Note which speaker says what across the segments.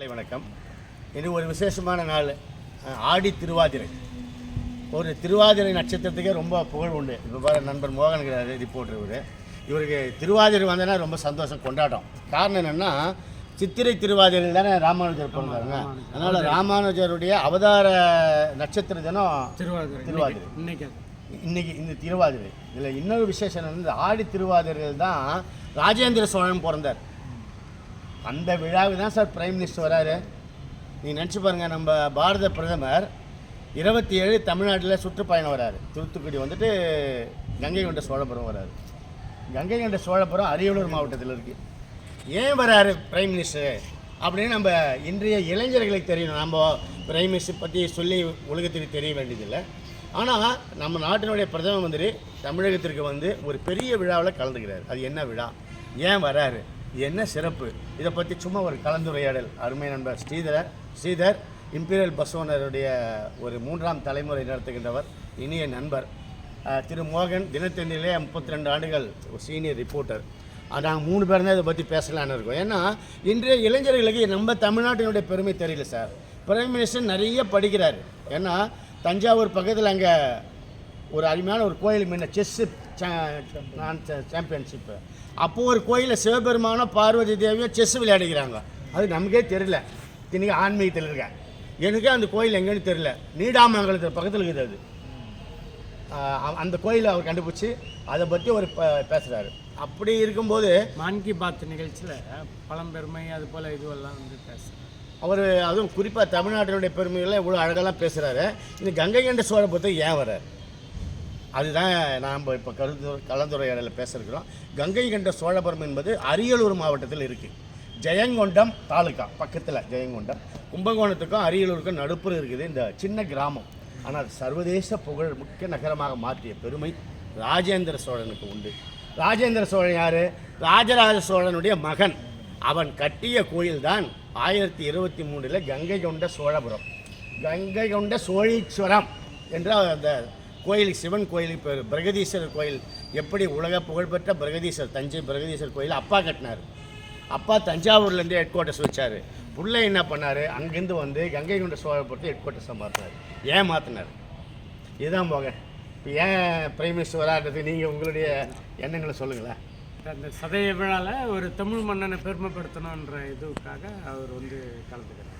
Speaker 1: வணக்கம். இது ஒரு விசேஷமான நாள், ஆடி திருவாதிரை. ஒரு திருவாதிரை நட்சத்திரத்துக்கே ரொம்ப புகழ் உண்டு. இப்போ பாரு, நண்பர் மோகன் ரிப்போர்ட்டர் இவருக்கு திருவாதிரை வந்தனா ரொம்ப சந்தோஷம், கொண்டாட்டம். காரணம் என்னென்னா, சித்திரை திருவாதிரை தானே ராமானுஜர் பிறந்தாருங்க. அதனால் ராமானுஜருடைய அவதார நட்சத்திர தினம் திருவாதிரை. இன்னைக்கு இந்த திருவாதிரை. இதில் இன்னொரு விசேஷம் என்னென்னா, ஆடி திருவாதிரையில் தான் ராஜேந்திர சோழன் பிறந்தார். அந்த விழாவுக்கு தான் சார் பிரைம் மினிஸ்டர் வராரு. நீங்கள் நினச்சி பாருங்கள், நம்ம பாரத பிரதமர் 27 தமிழ்நாட்டில் சுற்றுப்பயணம் வராரு. தூத்துக்குடி வந்துட்டு கங்கை கொண்ட சோழபுரம் வராரு. கங்கை கொண்ட சோழபுரம் அரியலூர் மாவட்டத்தில் இருக்குது. ஏன் வராரு பிரைம் மினிஸ்டர் அப்படின்னு நம்ம இன்றைய இளைஞர்களுக்கு தெரியணும். நம்ம பிரைம் மினிஸ்டர் பற்றி சொல்லி உலகத்துக்கு தெரிய வேண்டியதில்லை. ஆனால் நம்ம நாட்டினுடைய பிரதம மந்திரி தமிழகத்திற்கு வந்து ஒரு பெரிய விழாவில் கலந்துக்கிறார். அது என்ன விழா, ஏன் வராரு, என்ன சிறப்பு, இதை பற்றி சும்மா ஒரு கலந்துரையாடல். அருமை நண்பர் ஸ்ரீதர் இம்பீரியல் பஸ்வனருடைய ஒரு 3ஆம் தலைமுறை நடத்துகின்றவர், இனிய நண்பர் திரு மோகன். தினத்தந்தியிலே 32 ஆண்டுகள் சீனியர் ரிப்போர்ட்டர். நாங்கள் 3 பேர் தான் இதை பற்றி பேசலான்னு இருக்கோம். ஏன்னா இன்றைய இளைஞர்களுக்கு நம்ம தமிழ்நாட்டினுடைய பெருமை தெரியல சார். பிரைம் மினிஸ்டர் நிறைய படிக்கிறார். ஏன்னா தஞ்சாவூர் பக்கத்தில் அங்கே ஒரு அருமையான ஒரு கோயில், முன்ன செஸ்ஸு சாம்பியன்ஷிப்பு, அப்போது ஒரு கோயிலில் சிவபெருமான பார்வதி தேவியும் செஸ் விளையாடுகிறாங்க. அது நமக்கே தெரியல. இன்றைக்கி ஆன்மீகத்தில் இருக்க எனக்கு அந்த கோயில் எங்கேன்னு தெரியல. நீடாமங்கலத்தில் பக்கத்தில் இருக்குது. அது அந்த கோயிலை அவர் கண்டுபிடிச்சி அதை பற்றி அவர் பேசுகிறாரு. அப்படி இருக்கும்போது
Speaker 2: மன் கி பாத் நிகழ்ச்சியில் பழம்பெருமை அது போல் இதுவெல்லாம் வந்து பேசுகிறார்
Speaker 1: அவர். அதுவும் குறிப்பாக தமிழ்நாட்டினுடைய பெருமைகளை இவ்வளோ அழகெல்லாம் பேசுகிறாரு. இந்த கங்கை கொண்ட சோழபுரத்தை ஏன் வர்றார், அதுதான் நாம் இப்போ கலந்துரையாடலில் பேசியிருக்கிறோம். கங்கை கொண்ட சோழபுரம் என்பது அரியலூர் மாவட்டத்தில் இருக்குது. ஜெயங்கொண்டம் தாலுக்கா பக்கத்தில் ஜெயங்கொண்டம். கும்பகோணத்துக்கும் அரியலூருக்கும் நடுப்புற இருக்குது இந்த சின்ன கிராமம். ஆனால் சர்வதேச புகழ் முக்கிய நகரமாக மாற்றிய பெருமை ராஜேந்திர சோழனுக்கு உண்டு. ராஜேந்திர சோழன் யார்? ராஜராஜ சோழனுடைய மகன். அவன் கட்டிய கோயில்தான் 1023 கங்கை கொண்ட சோழபுரம். கங்கை கொண்ட சோழீஸ்வரம் என்ற அந்த கோயிலுக்கு, சிவன் கோயிலுக்கு பேர். பிரகதீஸ்வரர் கோயில் எப்படி உலக புகழ்பெற்ற பிரகதீஸ்வரர், தஞ்சை பிரகதீஸ்வரர் கோயில் அப்பா கட்டினார். அப்பா தஞ்சாவூர்லேருந்து ஹெட் குவார்ட்டர்ஸ் வச்சார். பிள்ளை என்ன பண்ணார், அங்கேருந்து வந்து கங்கை கொண்ட சோழபுரத்தை ஹெட் குவார்ட்டர்ஸாக மாற்றினார். ஏன் மாற்றினார், இதுதான் போக. இப்போ ஏன் பிரைம் மினிஸ்டர் வராது, நீங்கள் உங்களுடைய எண்ணங்களை சொல்லுங்களேன்.
Speaker 2: அந்த சதய விழாவில் ஒரு தமிழ் மன்னனை பெருமைப்படுத்தணுன்ற இதுக்காக அவர் வந்து கலந்துக்கிறார்.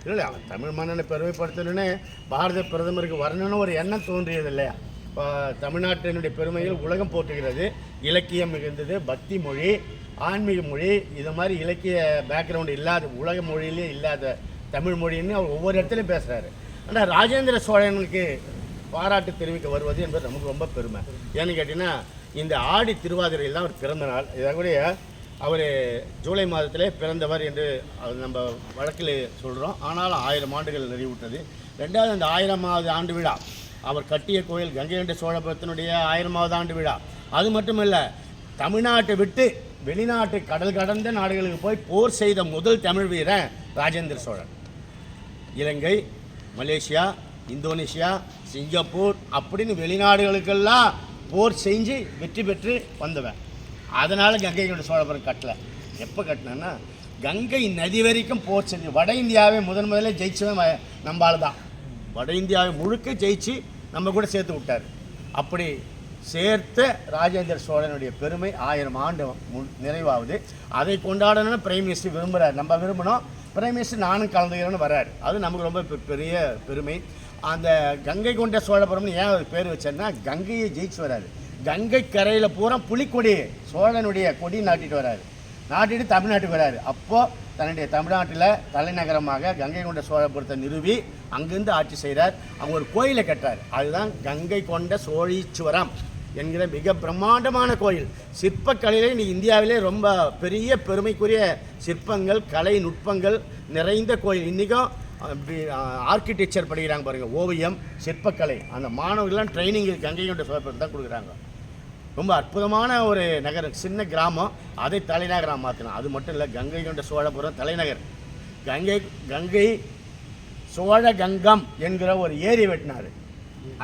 Speaker 1: இல்லை, அவன் தமிழ் மன்னனை பெருமைப்படுத்தணுன்னு பாரத பிரதமருக்கு வரணும்னு ஒரு எண்ணம் தோன்றியது இல்லையா? இப்போ தமிழ்நாட்டினுடைய பெருமையில் உலகம் போற்றுகிறது. இலக்கியம் மிகுந்தது, பக்தி மொழி, ஆன்மீக மொழி, இது மாதிரி இலக்கிய பேக்ரவுண்டு இல்லாத, உலக மொழியிலே இல்லாத தமிழ் மொழின்னு அவர் ஒவ்வொரு இடத்துலையும் பேசுகிறாரு. ஆனால் ராஜேந்திர சோழனுக்கு பாராட்டு தெரிவிக்க வருவது என்பது நமக்கு ரொம்ப பெருமை. ஏன்னு கேட்டிங்கன்னா, இந்த ஆடி திருவாதிரையில் தான் அவர் பிறந்த நாள். இதற்குடைய அவர் ஜூலை மாதத்திலே பிறந்தவர் என்று நம்ம வழக்கில் சொல்கிறோம். ஆனாலும் 1000 ஆண்டுகள் நிறைவுற்றது. ரெண்டாவது, அந்த 1000வது ஆண்டு விழா, அவர் கட்டிய கோயில் கங்கை கொண்ட சோழபுரத்தினுடைய 1000வது ஆண்டு விழா. அது மட்டுமல்ல, தமிழ்நாட்டை விட்டு வெளிநாட்டு கடல் கடந்த நாடுகளுக்கு போய் போர் செய்த முதல் தமிழ் வீரன் ராஜேந்திர சோழன். இலங்கை, மலேசியா, இந்தோனேஷியா, சிங்கப்பூர் அப்படின்னு வெளிநாடுகளுக்கெல்லாம் போர் செஞ்சு வெற்றி பெற்று வந்தவன். அதனால் கங்கை கொண்ட சோழபுரம் கட்டலை. எப்போ கட்டினேன்னா, கங்கை நதி வரைக்கும் போர் செஞ்சு வட இந்தியாவை முதல்ல ஜெயிச்சவன் நம்மளால் தான். வட இந்தியாவை முழுக்க ஜெயிச்சு நம்ம கூட சேர்த்து விட்டார். அப்படி சேர்த்த ராஜேந்திர சோழனுடைய பெருமை 1000 ஆண்டு நிறைவாகுது. அதை கொண்டாடணும்னு பிரைம் மினிஸ்டர் விரும்புகிறார். நம்ம விரும்பினோம், பிரைம் மினிஸ்டர் நானும் கலந்துக்கிறேன்னு வர்றாரு. அது நமக்கு ரொம்ப பெரிய பெருமை. அந்த கங்கை கொண்ட சோழபுரம்னு ஏன் ஒரு பேர் வச்சார்னா, கங்கையை ஜெயிச்சு வராரு. கங்கை கரையில் பூரா புலிக்கொடி, சோழனுடைய கொடி நாட்டிட்டு வராரு. நாட்டிட்டு தமிழ்நாட்டுக்கு வராரு. அப்போது தன்னுடைய தமிழ்நாட்டில் தலைநகரமாக கங்கை கொண்ட சோழபுரத்தை நிறுவி அங்கேருந்து ஆட்சி செய்கிறார். அவங்க ஒரு கோயிலை கட்டுறார். அதுதான் கங்கை கொண்ட சோழீஸ்வரம் என்கிற மிக பிரம்மாண்டமான கோயில். சிற்பக்கலையிலே இன்னைக்கு இந்தியாவிலே ரொம்ப பெரிய பெருமைக்குரிய சிற்பங்கள், கலை நுட்பங்கள் நிறைந்த கோயில். இன்றைக்கும் ஆர்கிடெக்சர் படிக்கிறாங்க பாருங்கள், ஓவியம், சிற்பக்கலை. அந்த மாணவர்கள்லாம் ட்ரைனிங் கங்கை கொண்ட சோழபுரத்தை தான் கொடுக்குறாங்க. ரொம்ப அற்புதமான ஒரு நகரம், சின்ன கிராமம், அதை தலைநகரம் மாற்றினோம். அது மட்டும் இல்லை, கங்கை கொண்ட சோழபுரம் தலைநகர். கங்கை சோழகங்கம் என்கிற ஒரு ஏரி வெட்டினார்.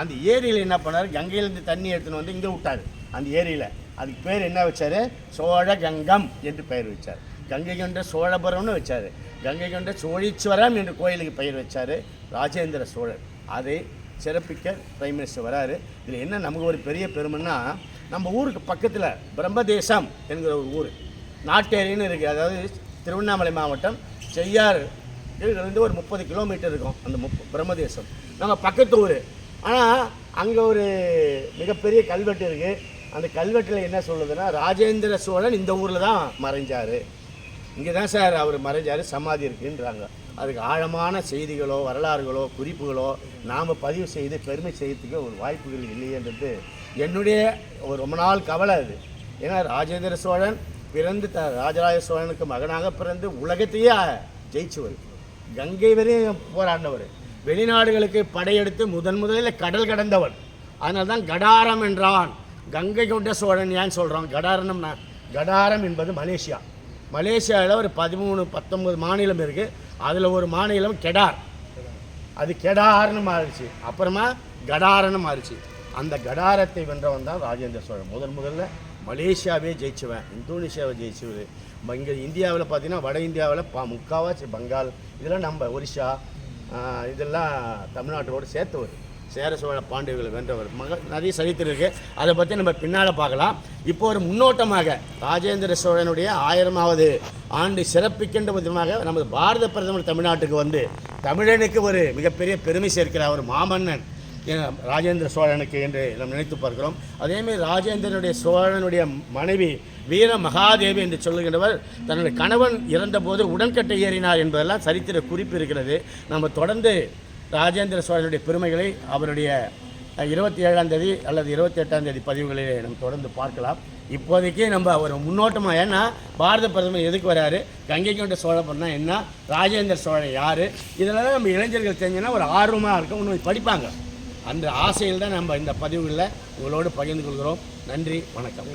Speaker 1: அந்த ஏரியில் என்ன பண்ணார், கங்கையிலேருந்து தண்ணி எடுத்துன்னு வந்து இங்கே விட்டார். அந்த ஏரியில் அதுக்கு பேர் என்ன வச்சார், சோழகங்கம் என்று பெயர் வச்சார். கங்கை கொண்ட சோழபுரம்னு வச்சார். கங்கை கொண்ட சோழீஸ்வரம் என்று கோயிலுக்கு பெயர் வச்சார் ராஜேந்திர சோழன். அதை சிறப்பிக்க பிரைம் மினிஸ்டர் வராரு. இதில் என்ன நமக்கு ஒரு பெரிய பெருமைன்னா, நம்ம ஊருக்கு பக்கத்தில் பிரம்மதேசம் என்கிற ஒரு ஊர் நாட்டேரின்னு இருக்குது. அதாவது திருவண்ணாமலை மாவட்டம் செய்யாறு இருந்து ஒரு 30 கிலோமீட்டர் இருக்கும் அந்த பிரம்மதேசம், நம்ம பக்கத்து ஊர். ஆனால் அங்கே ஒரு மிகப்பெரிய கல்வெட்டு இருக்குது. அந்த கல்வெட்டில் என்ன சொல்லுதுன்னா, ராஜேந்திர சோழன் இந்த ஊரில் தான் மறைஞ்சார், இங்கே தான் சார் அவர் மறைஞ்சார், சமாதி இருக்குன்றாங்க. அதுக்கு ஆழமான செய்திகளோ வரலாறுகளோ குறிப்புகளோ நாம் பதிவு செய்து பெருமை செய்யறதுக்கு ஒரு வாய்ப்புகள் இல்லையன்றது என்னுடைய ஒரு ரொம்ப நாள் கவலை அது. ஏன்னா ராஜேந்திர சோழன் பிறந்து ராஜராஜ சோழனுக்கு மகனாக பிறந்து உலகத்தையே ஜெயிச்சவர், கங்கை வரையும் போராடினவர், வெளிநாடுகளுக்கு படையெடுத்து முதலில் கடல் கடந்தவன். அதனால தான் கடாரம் என்றான். கங்கை கொண்ட சோழன் ஏன் சொல்கிறோம் கடாரம்னா, கடாரம் என்பது மலேசியா. மலேசியாவில் ஒரு 13-19 மாநிலம் இருக்குது. அதில் ஒரு மாநிலம் கெடார், அது கெடார்னு மாறிடுச்சு, அப்புறமா கடாரன்னு மாறிச்சு. அந்த கடாரத்தை வென்றவன் தான் ராஜேந்திர சோழன். முதல்ல மலேசியாவே ஜெயிச்சுவேன், இந்தோனேஷியாவை ஜெயிச்சுவது. இங்கே இந்தியாவில் பார்த்தீங்கன்னா வட இந்தியாவில் முக்கால்வாசி பங்கால், இதெல்லாம் நம்ம ஒரிஷா இதெல்லாம் தமிழ்நாட்டோடு சேர்த்தவர். சேர சோழ பாண்டியர்களை வென்றவர் நிறைய சரித்திரம் இருக்குது. அதை பற்றி நம்ம பின்னால் பார்க்கலாம். இப்போ ஒரு முன்னோட்டமாக ராஜேந்திர சோழனுடைய 1000வது ஆண்டு சிறப்பிக்கின்ற விதமாக நமது பாரத பிரதமர் தமிழ்நாட்டுக்கு வந்து தமிழனுக்கு ஒரு மிகப்பெரிய பெருமை சேர்க்கிறார். ஒரு மாமன்னன் ராஜேந்திர சோழனுக்கு என்று நாம் நினைத்து பார்க்கிறோம். அதேமாதிரி ராஜேந்திரனுடைய சோழனுடைய மனைவி வீர மகாதேவி என்று சொல்லுகின்றவர் தன்னுடைய கணவன் இறந்தபோது உடன்கட்டை ஏறினார் என்பதெல்லாம் சரித்திர குறிப்பு இருக்கிறது. நம்ம தொடர்ந்து ராஜேந்திர சோழனுடைய பெருமைகளை அவருடைய 27ஆம் தேதி அல்லது 28ஆம் தேதி பதிவுகளில் நம்ம தொடர்ந்து பார்க்கலாம். இப்போதைக்கு நம்ம ஒரு முன்னோட்டமாக, ஏன்னா பாரத பிரதமர் எதுக்கு வராரு, கங்கை கொண்ட சோழபுரம்னா என்ன, ராஜேந்திர சோழன் யார், இதெல்லாம் நம்ம இளைஞர்கள் தெரிஞ்சுன்னா ஒரு ஆர்வமாக இருக்கும், இன்னும் படிப்பாங்க. அந்த ஆசையில் தான் நம்ம இந்த பதிவுகளில் உங்களோடு பகிர்ந்து கொள்கிறோம். நன்றி, வணக்கம்.